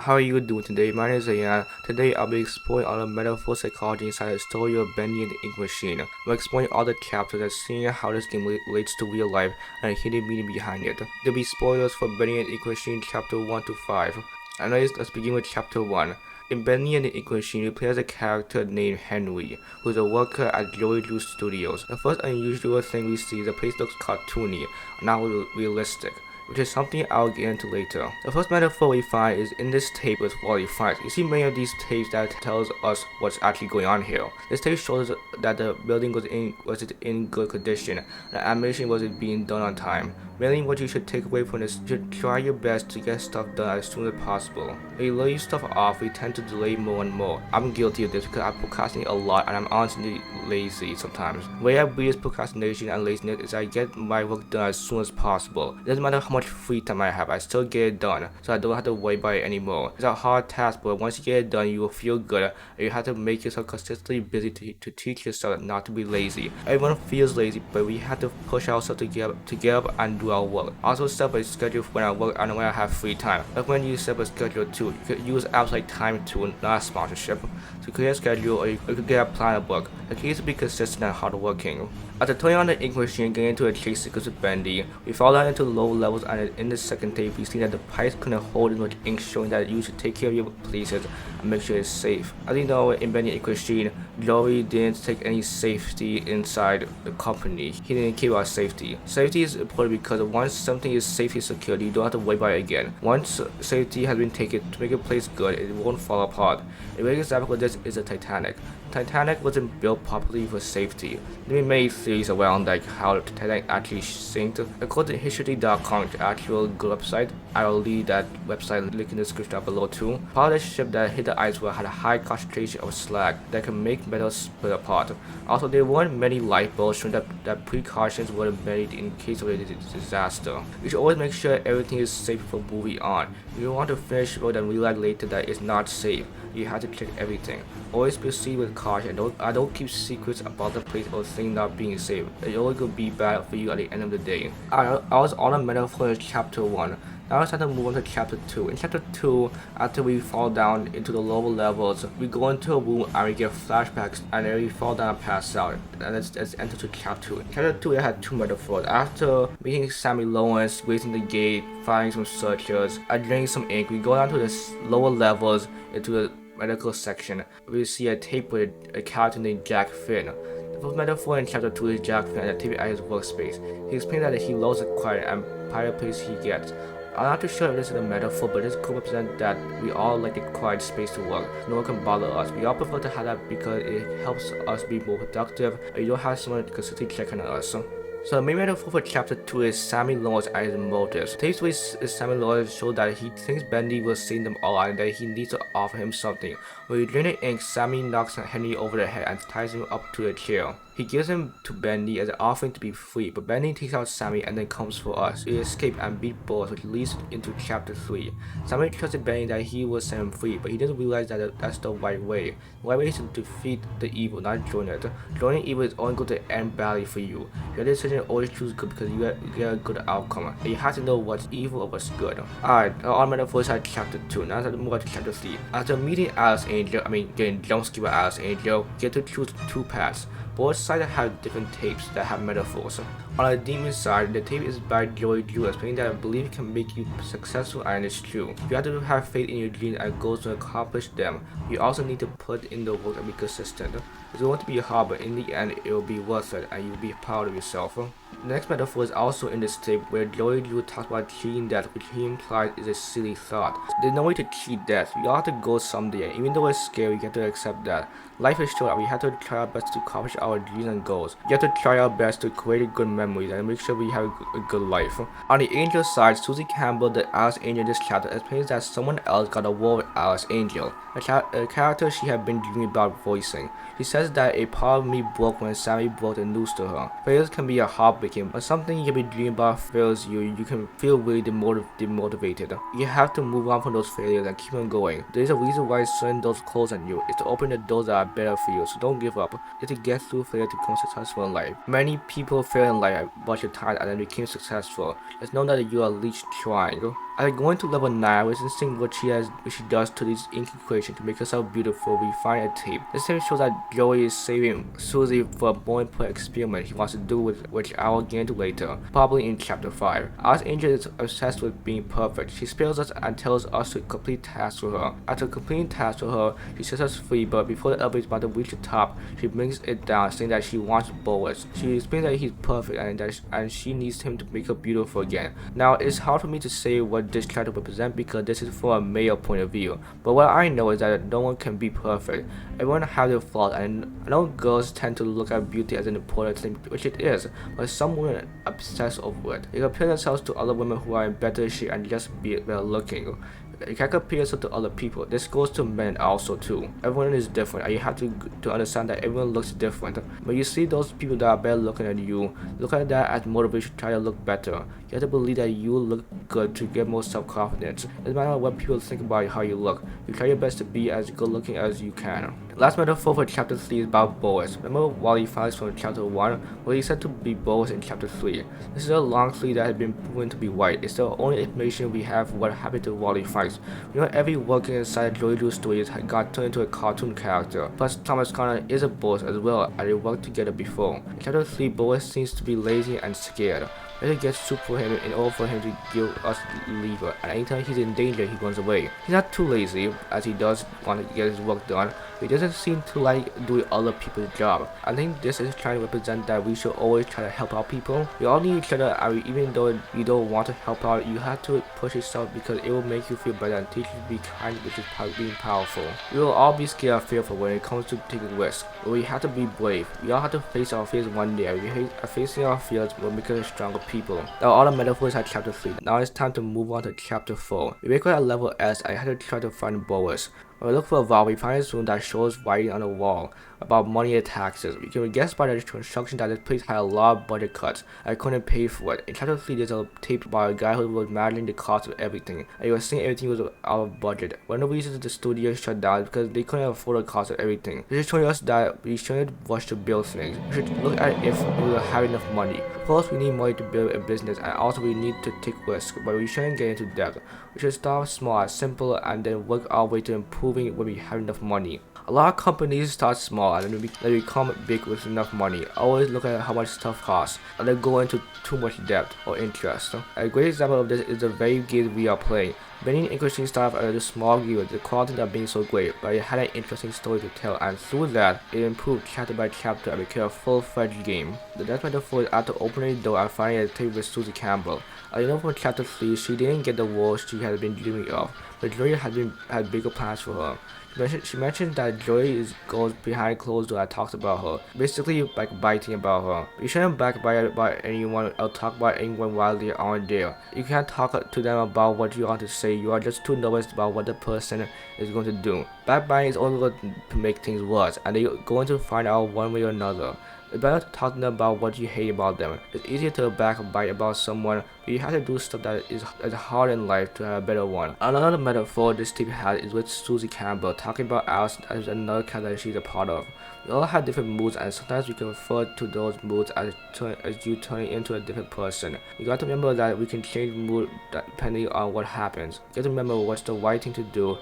How are you doing today? My name is Rayyan. Today I'll be exploring all the metaphor psychology inside the story of Bendy and the Ink Machine. We're exploring all the chapters and seeing how this game relates to real life and the hidden meaning behind it. There'll be spoilers for Bendy and the Ink Machine chapter 1 to 5. Anyways, let's begin with chapter 1. In Bendy and the Ink Machine, we play as a character named Henry, who is a worker at Joey Drew Studios. The first unusual thing we see is the place looks cartoony, not realistic, which is something I'll get into later. The first metaphor we find is in this tape with Wally Franks. You see many of these tapes that tells us what's actually going on here. This tape shows that the building was in good condition, the animation wasn't being done on time. Mainly what you should take away from this, you should try your best to get stuff done as soon as possible. When you leave stuff off, we tend to delay more and more. I'm guilty of this because I procrastinate a lot and I'm honestly lazy sometimes. The way I beat this procrastination and laziness is I get my work done as soon as possible. It doesn't matter how much free time I have, I still get it done, so I don't have to worry about it anymore. It's a hard task, but once you get it done, you will feel good, and you have to make yourself consistently busy to teach yourself not to be lazy. Everyone feels lazy, but we have to push ourselves to get up and do our work. Also set up a schedule for when I work and when I have free time. Like when you set up a schedule too, you could use apps like Time Tool, not a sponsorship, to create a schedule, or you could get a plan of work. The key is to be consistent and hardworking. After turning on the Ink Machine and getting into a chase sequence with Bendy, we fall down into low levels, and in the second tape we see that the pipes couldn't hold as much ink, showing that you should take care of your places and make sure it's safe. As you know, in Bendy Ink Machine, Joey didn't take any safety inside the company. He didn't care about safety. Safety is important because once something is safely secured, you don't have to worry about it again. Once safety has been taken to make a place good, it won't fall apart. A great example of this is the Titanic. Titanic wasn't built properly for safety. There are many theories around like how the Titanic actually sank. According to history.com, the actual good website, I will leave that website link in the description down below too. Part of the ship that hit the iceberg had a high concentration of slag that can make metal split apart. Also, there weren't many lifeboats, showing that precautions were made in case of a disaster. You should always make sure everything is safe before moving on. If you want to finish road and realize later that it's not safe, you have to check everything. Always proceed with caution. Don't keep secrets about the place or things not being safe. It only could be bad for you at the end of the day. I was on a metaphor in chapter 1. Now it's time to move on to chapter 2. In chapter 2, after we fall down into the lower levels, we go into a room and we get flashbacks, and then we fall down and pass out. And let's enter to chapter 2. In chapter 2, it had two metaphors. After meeting Sammy Lawerance, raising the gate, finding some searchers, and draining some ink, we go down to the lower levels into the medical section. We see a tape with a character named Jack Finn. The first metaphor in chapter 2 is Jack Finn at the tape at his workspace. He explains that he loves the quiet and private place he gets. I'm not too sure if this is a metaphor, but this could represent that we all like a quiet space to work. No one can bother us. We all prefer to have that because it helps us be more productive, and you don't have someone consistently checking on us. So the main metaphor for chapter 2 is Sammy Lawerance and his motives. Tapes with Sammy Lawerance show that he thinks Bendy will save them all and that he needs to offer him something. When he drains the ink, Sammy knocks Henry over the head and ties him up to a chair. He gives him to Bendy as an offering to be free, but Bendy takes out Sammy and then comes for us. We escape and beat Boris, which leads into chapter 3. Sammy trusted Bendy that he will set him free, but he doesn't realize that that's the right way. The right way is to defeat the evil, not join it. Joining evil is only going to end badly for you. Your decision always choose good because you get a good outcome, and you have to know what's evil or what's good. Alright, all metaphors are chapter 2. Now let's move on to chapter 3. After meeting getting jump scared by Alice Angel, you get to choose two paths. Both sides have different tapes that have metaphors. On the demon side, the tape is by Joey Drew, explaining that belief can make you successful, and it's true. You have to have faith in your dreams and goals to accomplish them. You also need to put in the work and be consistent. It's going to be hard, but in the end, it will be worth it, and you'll be proud of yourself. The next metaphor is also in this tape, where Joey Drew talks about cheating death, which he implies is a silly thought. There's no way to cheat death. We all have to go someday, and even though it's scary, we have to accept that. Life is short, and we have to try our best to accomplish our dreams and goals. We have to try our best to create good memories and make sure we have a good life. On the angel side, Susie Campbell, the Alice Angel in this chapter, explains that someone else got a war with Alice Angel, a character she had been dreaming about voicing. She said says that a part of me broke when Sammy broke the news to her. Failures can be heartbreaking, but something you can be dreaming about fails you can feel really demotivated. You have to move on from those failures and keep on going. There's a reason why certain doors close on you. It's to open the doors that are better for you, so don't give up. It's to get through failure to become successful in life. Many people fail in life a bunch of times and then became successful. It's known that you are at least trying. After going to level 9, I was listening what she does to this ink equation to make herself beautiful. We find a tape. This tape shows that Joey is saving Susie for a more important experiment he wants to do, which I will get into later, probably in chapter 5. Archangel is obsessed with being perfect. She spares us and tells us to complete tasks for her. After completing tasks for her, she sets us free, but before the elevator is about to reach the top, she brings it down, saying that she wants Boris. She explains that he's perfect and she needs him to make her beautiful again. Now, it's hard for me to say what this chapter represents because this is from a male point of view, but what I know is that no one can be perfect. Everyone has their flaws, and I know girls tend to look at beauty as an important thing, which it is, but some women obsess over it. They compare themselves to other women who are in better shape and just be better looking. You can't compare yourself to other people. This goes to men also too. Everyone is different, and you have to understand that everyone looks different. When you see those people that are better looking than you, look at that as motivation to try to look better. You have to believe that you look good to get more self-confidence. It doesn't matter what people think about how you look. You try your best to be as good looking as you can. Last metaphor for chapter 3 is about Boris. Remember Wally Franks from chapter 1? Well, he said to be Boris in chapter 3. This is a long sleeve that has been proven to be white. It's the only information we have for what happened to Wally Franks. You know, every working inside Joey Lou's stories had got turned into a cartoon character. Plus, Thomas Connor is a Boris as well, and they worked together before. In chapter 3, Boris seems to be lazy and scared. We have to get soup for him in order for him to give us lever, and anytime he's in danger, he runs away. He's not too lazy, as he does want to get his work done, but he doesn't seem to like doing other people's job. I think this is trying to represent that we should always try to help out people. We all need each other, and even though you don't want to help out, you have to push yourself because it will make you feel better and teach you to be kind, which is being powerful. We will all be scared and fearful when it comes to taking risks, but we have to be brave. We all have to face our fears one day, and facing our fears will make us stronger people. Now all the metaphors at chapter 3. Now it's time to move on to chapter 4. We wake up at level S and I had to try to find Boris. When we look for a while, we find a room that shows writing on the wall about money and taxes. We can guess by the construction that this place had a lot of budget cuts. I couldn't pay for it. In chapter 3, there's a tape about a guy who was managing the cost of everything, and he was saying everything was out of budget. One of the reasons the studio shut down is because they couldn't afford the cost of everything. This is showing us that we shouldn't rush to build things. We should look at if we will have enough money. Of course, we need money to build a business, and also we need to take risks, but we shouldn't get into debt. We should start small, simple, and then work our way to improving when we have enough money. A lot of companies start small and then they become big with enough money. Always look at how much stuff costs and then go into too much debt or interest. A great example of this is the very game we are playing. Bendy and interesting stuff at a small game with the quality not being so great, but it had an interesting story to tell, and through that, it improved chapter by chapter and became a full-fledged game. The next metaphor is after opening the door and finding a tape with Susie Campbell. I know from chapter 3 she didn't get the role she had been dreaming of, but Joey had bigger plans for her. She mentioned that Joey goes behind closed doors and talks about her, basically biting about her. You shouldn't backbite about anyone or talk about anyone while they aren't there. You can't talk to them about what you want to say. You are just too nervous about what the person is going to do. Backbiting is only going to make things worse, and they're going to find out one way or another. It's better to talk to them about what you hate about them. It's easier to backbite about someone, but you have to do stuff that is hard in life to have a better one. Another metaphor this tape has is with Susie Campbell talking about Alice as another character she's a part of. We all have different moods, and sometimes we can refer to those moods as you turning into a different person. You got to remember that we can change mood depending on what happens. You got to remember what's the right thing to do.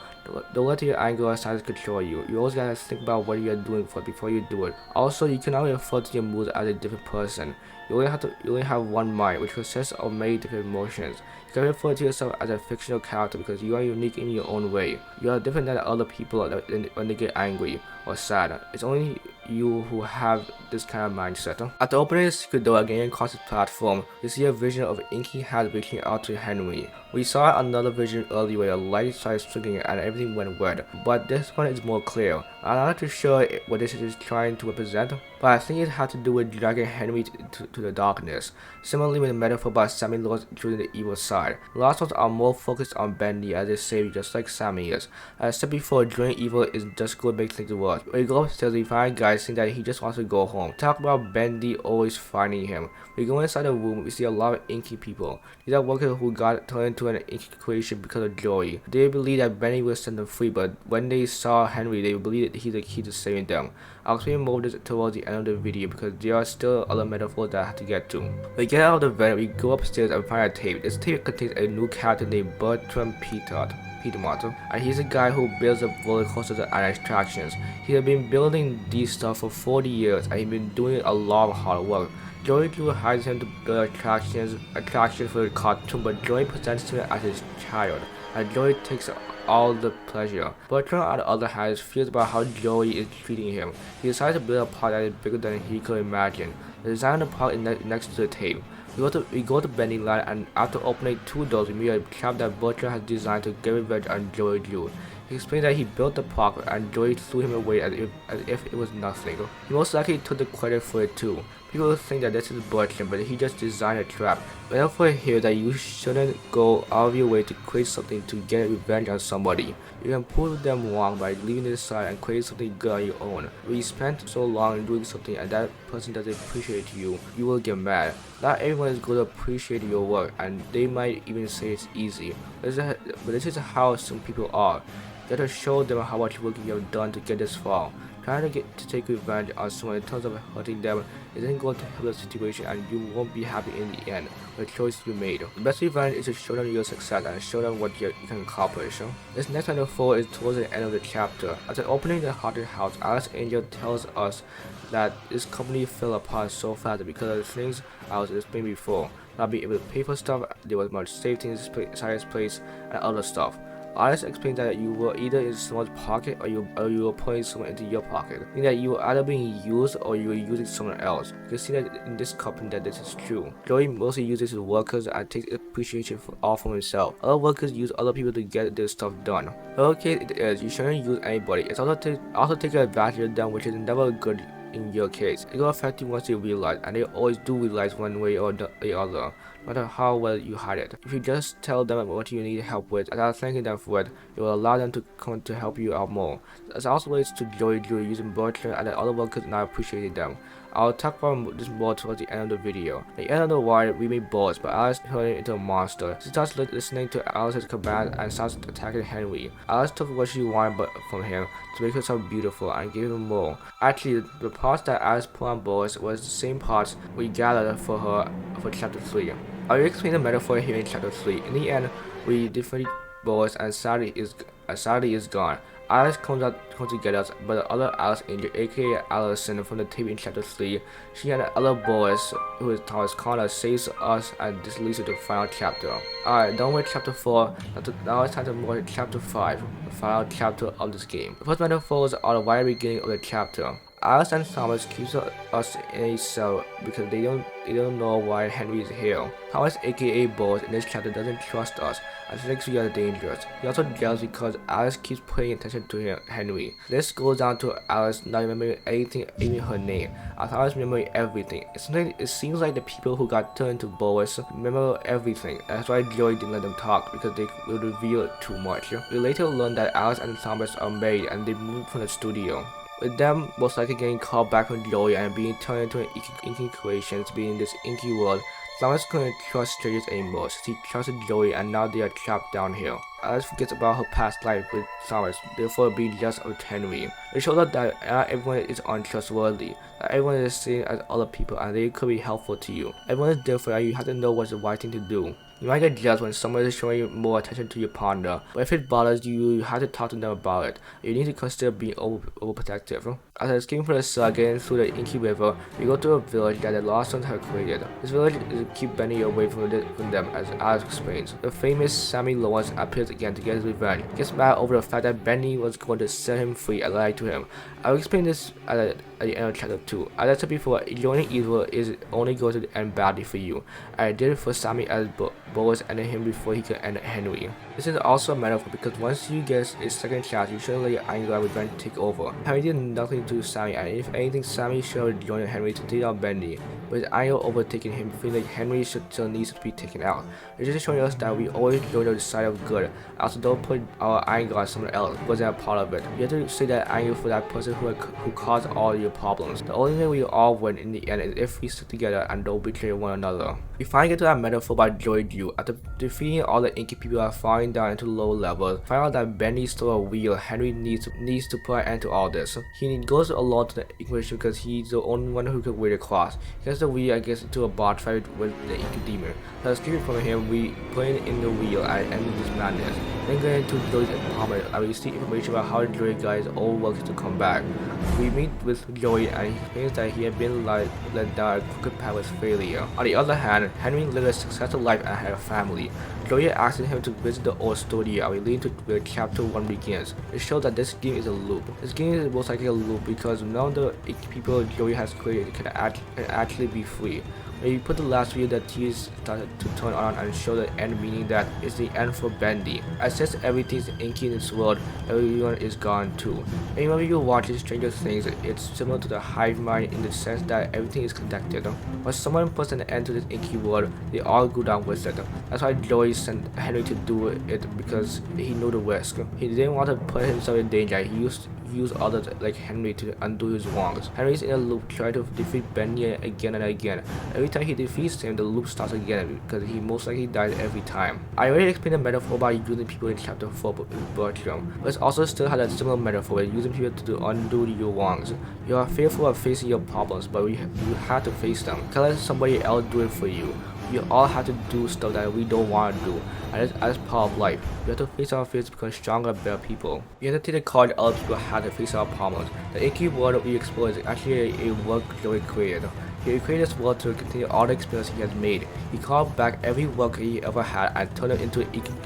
Don't let your anger or sadness control you. You always gotta think about what you are doing before you do it. Also, you cannot refer to your mood as a different person. You only have one mind, which consists of many different emotions. You can refer to yourself as a fictional character because you are unique in your own way. You are different than other people when they get angry or sad. It's only you who have this kind of mindset. After opening the secret door again across the platform, we see a vision of inky hand reaching out to Henry. We saw another vision earlier where the light started swinging and everything went red, but this one is more clear. I'm not too sure what this is trying to represent, but I think it had to do with dragging Henry to the darkness. Similarly with the metaphor about Sammy Lawerance choosing the evil side. The last ones are more focused on Bendy as a savior, just like Sammy is. As I said before, doing evil is just going to make things worse. When we go upstairs, we find guys saying that he just wants to go home. Talk about Bendy always finding him. We go inside the room, we see a lot of inky people. These are workers who got turned into an inky creation because of Joey. They believe that Bendy will set them free, but when they saw Henry, they believe that he's the key to saving them. I'll explain more of this towards the end of the video because there are still other metaphors that I have to get to. We get out of the van, we go upstairs and find a tape. This tape contains a new character named Bertrum Piedmont, and he's a guy who builds up roller coasters and attractions. He has been building these stuff for 40 years and he's been doing a lot of hard work. Joey Drew hires him to build attractions for the cartoon, but Joey presents him as his child, and Joey takes all the pleasure. Bertram, on the other hand, feels about how Joey is treating him. He decides to build a park that is bigger than he could imagine. The design of the park is next to the tape. We go to Bendy Land, and after opening 2 doors, we meet a trap that Bertram has designed to get revenge on Joey Drew. He explains that he built the park and Joey threw him away as if it was nothing. He most likely took the credit for it too. People think that this is Bertram, but he just designed a trap. Metaphor here that you shouldn't go out of your way to create something to get revenge on somebody. You can prove them wrong by leaving it aside and create something good on your own. When you spend so long doing something and that person doesn't appreciate you, you will get mad. Not everyone is going to appreciate your work, and they might even say it's easy. But this is how some people are. You have to show them how much work you have done to get this far. Trying to take revenge on someone in terms of hurting them isn't going to help the situation, and you won't be happy in the end with the choice you made. The best revenge is to show them your success and show them what you can accomplish. This next metaphor is towards the end of the chapter. After opening the haunted house, Alice Angel tells us that this company fell apart so fast because of the things I was explaining before. Not being able to pay for stuff, there was much safety inside this place, and other stuff. Alice explains that you were either in someone's pocket or you were putting someone into your pocket, meaning that you were either being used or you were using someone else. You can see that in this company that this is true. Joey mostly uses his workers and takes appreciation for all from himself. Other workers use other people to get their stuff done. Whatever case it is, you shouldn't use anybody. It's also taking advantage of them, which is never good in your case. It will affect you once you realize, and they always do realize one way or the other, no matter how well you hide it. If you just tell them what you need help with without thanking them for it, it will allow them to come to help you out more. This also relates to Joey Drew using Bertram and the other workers not appreciating them. I'll talk about this more towards the end of the video. At the end of the wire, we meet Boris, but Alice turned into a monster. She starts listening to Alice's command and starts attacking Henry. Alice took what she wanted from him to make herself beautiful and gave him more. Actually, the parts that Alice put on Boris was the same parts we gathered for her for chapter 3. I'll explain the metaphor here in chapter 3. In the end, we defeat Boris and Sally is gone. Alice comes to get us, but the other Alice Angel, aka Allison from the tape in chapter 3, she and the other Boris, who is Thomas Connor, saves us, and this leads to the final chapter. Alright, done with chapter 4, now it's time to move on to chapter 5, the final chapter of this game. The first metaphors are the very beginning of the chapter. Alice and Thomas keeps us in a cell because they don't know why Henry is here. Thomas, aka Boris, in this chapter doesn't trust us and thinks we are dangerous. He's also jealous because Alice keeps paying attention to Henry. This goes down to Alice not remembering anything, even her name. Thomas remembering everything. It seems like the people who got turned into Boris remember everything. That's why Joey didn't let them talk, because they will reveal too much. We later learn that Alice and Thomas are married and they moved from the studio, with them most likely getting called back from Joey and being turned into an inky creations, being in this inky world. Thomas couldn't trust strangers anymore, since he trusted Joey and now they are trapped down here. Alice forgets about her past life with Thomas, therefore being jealous of Henry. It shows us that not everyone is untrustworthy, that everyone is the same as other people and they could be helpful to you. Everyone is different and you have to know what's the right thing to do. You might get jealous when someone is showing you more attention to your partner, but if it bothers you, you have to talk to them about it. You need to consider being overprotective. After escaping from the cell, getting through the inky river, we go to a village that the Lost Ones have created. This village is to keep Bendy away from them, as Alex explains. The famous Sammy Lawerance appears again to get his revenge. He gets mad over the fact that Bendy was going to set him free and lie to him. I'll explain this at the end of chapter 2. As I said before, joining evil is only going to end badly for you. I did it for Sammy as Boris ended him before he could end Henry. This is also a metaphor because once you get a second chance, you shouldn't let your anger and revenge take over. Henry did nothing to Sammy, and if anything, Sammy should have joined Henry to take out Bendy. With anger overtaking him, feeling like Henry still needs to be taken out. It's just showing us that we always join the side of good, Also, don't put our anger on someone else who wasn't a part of it. You have to say that anger for that person who caused all your problems. The only way we all win in the end is if we stick together and don't betray one another. We finally get to that metaphor by Joey Drew. After defeating all the inky people are falling down into low levels, find out that Bendy stole a wheel. Henry needs to put an end to all this. He goes alone to the Inquisition because he's the only one who can wait across. He gets the wheel and gets into a boss fight with the inky demon. To escape from him, we put in the wheel and end this madness. Then get into Joey's apartment and we see information about how Joey got his old work to come back. We meet with Joey and he explains that he had been led down a crooked path with failure. On the other hand, Henry lived a successful life and had a family. Joey asks him to visit the old studio and we lead to where chapter 1 begins. It shows that this game is a loop. This game is most likely a loop because none of the people Joey has created can actually be free. When you put the last video that tears started to turn on and show the end, meaning that it's the end for Bendy. As since everything's inky in this world, everyone is gone too. And whenever you watch Stranger Things, it's similar to the hive mind in the sense that everything is connected. When someone puts an end to this inky world, they all go down with it. That's why Joey sent Henry to do it because he knew the risk. He didn't want to put himself in danger. He used others like Henry to undo his wrongs. Henry's in a loop trying to defeat Bendy again and again. Every time he defeats him, the loop starts again because he most likely dies every time. I already explained the metaphor by using people in chapter 4 with Bertrum, but it also still has a similar metaphor with using people to undo your wrongs. You are fearful of facing your problems, but you have to face them. Can't let somebody else do it for you. We all have to do stuff that we don't want to do, and that's part of life. We have to face our fears to become stronger, better people. We have to take the courage other people have to face our problems. The inky world we explore is actually a work Joey created. He created this world to continue all the experience he has made. He called back every work he ever had and turned it into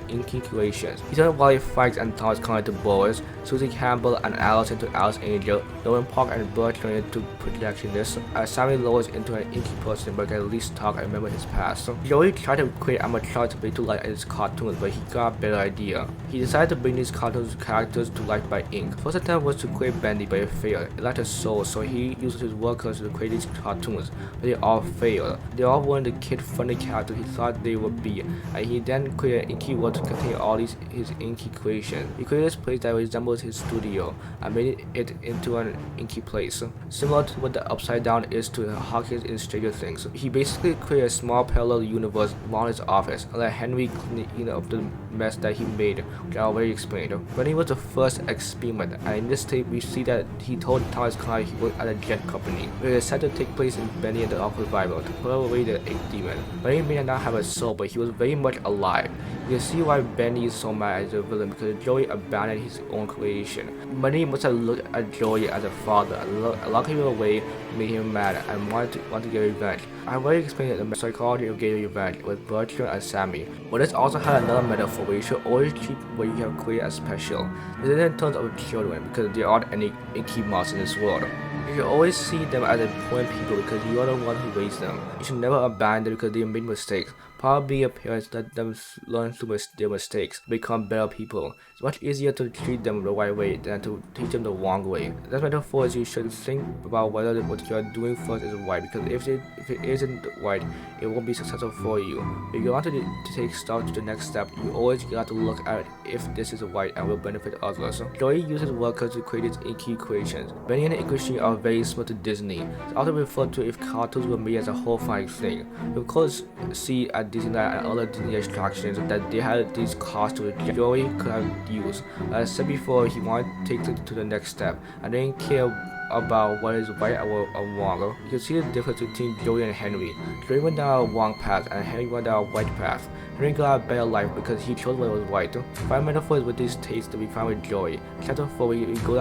inky creations. He turned Wally Franks and Thomas Connor into Boris, Susie Campbell and Alice into Alice Angel, Nolan Park and Bertram into projectionists, and Sammy Lawerance into an inky person but can at least talk and remember his past. Joey tried to create amateur to bring to life his cartoons, but he got a better idea. He decided to bring these cartoons characters to life by ink. First attempt was to create Bendy, but it failed. It lacked a soul, so he used his workers to create these cartoons. But they all failed. They all weren't the kid-friendly characters he thought they would be, and he then created an inky world to contain all his inky creations. He created this place that resembles his studio and made it into an inky place, similar to what the Upside Down is to Hawkins in Stranger Things. He basically created a small parallel universe around his office and let Henry clean up the mess that he made, which I already explained. Bendy was the first experiment, and in this tape we see that he told Thomas Connor he worked at a jet company, where it is set to take place in Bendy and the Awkward Bible to put away the ink demon. Bendy may not have a soul, but he was very much alive. You can see why Bendy is so mad as a villain because Joey abandoned his own creation. Bendy must have looked at Joey as a father and locked him away, made him mad and wanted to get revenge. I already explained the psychology of getting revenge with Bertram and Sammy, but this also had another metaphor where you should always treat what you have created as special. This is in terms of children because there aren't any inky monsters in this world. You should always see them as important people because you are the one who raised them. You should never abandon them because they made mistakes. Probably your parents let them learn through their mistakes to become better people. It's much easier to treat them the right way than to teach them the wrong way. That metaphor is you should think about whether what you are doing first is right, because if it isn't right, it won't be successful for you. If you want to take stuff to the next step, you always got to look at if this is right and will benefit others. Joey uses workers to create its inky creations. Bendy and the Inquisition are very similar to Disney. It's often referred to if cartoons were made as a horrifying thing. You of course see at Disneyland and other Disney attractions that they had these costumes Joey could have used. As I said before, he wanted to take it to the next step and didn't care about what is right or wrong. You can see the difference between Joey and Henry. Joey went down a wrong path and Henry went down a right path. Henry got a better life because he chose what was right. Find metaphors with these tapes that we find with Joey. Chapter 4, you go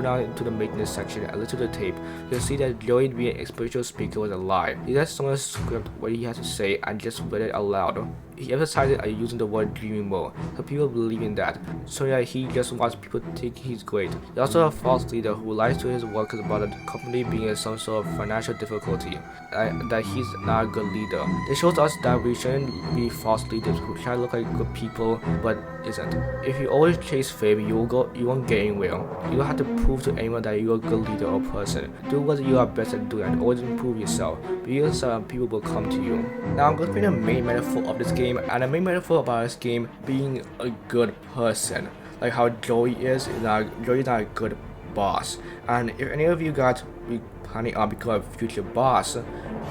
down into the maintenance section and listen to the tape. You can see that Joey being a spiritual speaker was a lie. He let someone script what he had to say and just read it aloud. He emphasized it using the word dreaming more, so people believe in that, so that he just wants people to think he's great. He's also a false leader who lies to his work podcast about the company being in some sort of financial difficulty, that he's not a good leader. This shows us that we shouldn't be false leaders who try to look like good people but isn't. If you always chase fame, you won't get anywhere. You don't have to prove to anyone that you're a good leader or person. Do what you are best at doing and always improve yourself. Be yourself and people will come to you. Now I'm going to be the main metaphor of this game, and the main metaphor about this game being a good person. Like how Joey is not a good boss. And if any of you guys be planning on becoming a future boss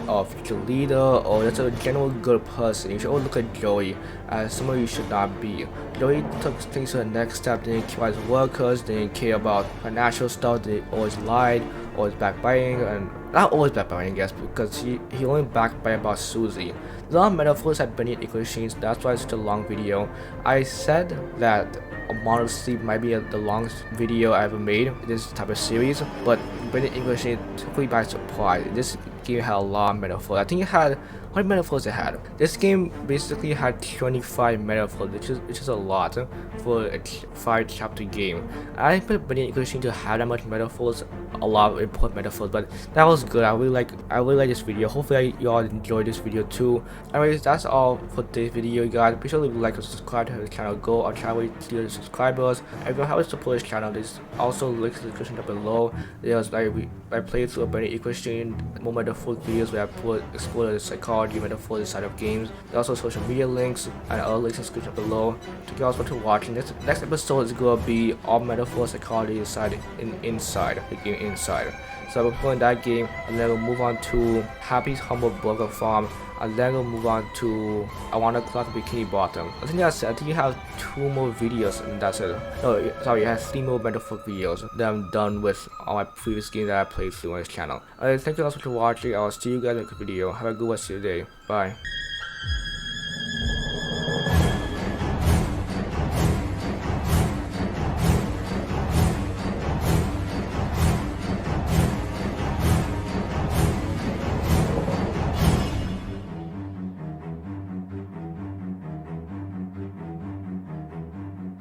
or future leader or just a general good person, you should always look at Joey as someone you should not be. Joey took things to the next step, didn't care about his workers, didn't care about financial stuff, they always lied, always backbiting, and not always backbiting I guess, because he only backbited about Susie. There's a lot of metaphors that Bendy and English scenes, that's why it's such a long video. I said that a Model Sleep might be the longest video I ever made in this type of series, but Bendy English took me by surprise. This game had a lot of metaphors. I think it had, how many metaphors it had? This game basically had 25 metaphors, which is a lot for a 5-chapter game. I didn't put Bendy English to have that much metaphors, a lot of important metaphors, but that was good. I really like this video. Hopefully you all enjoyed this video too. Anyways, that's all for today's video, guys. Be sure to like and subscribe to the channel. Go, I'll try to clear the subscribers. If you have to support this channel, there's also links in the description down below. There's I played through a Bendy English more metaphoric videos where I explore the psychology, metaphors inside of games. There's also social media links and other links in the description below. Thank you guys for watching. This next episode is gonna be all metaphor psychology inside the game inside. So we're playing that game, and then we'll move on to Happy's Humble Burger Farm, and then we'll move on to I Want to Clock Bikini Bottom. I think that's it. I think you have 2 more videos, and that's it. No, sorry, you have 3 more metaphor videos that I'm done with all my previous games that I played through on this channel. Thank you guys for watching. I'll see you guys in the next video. Have a good rest of your day. Bye.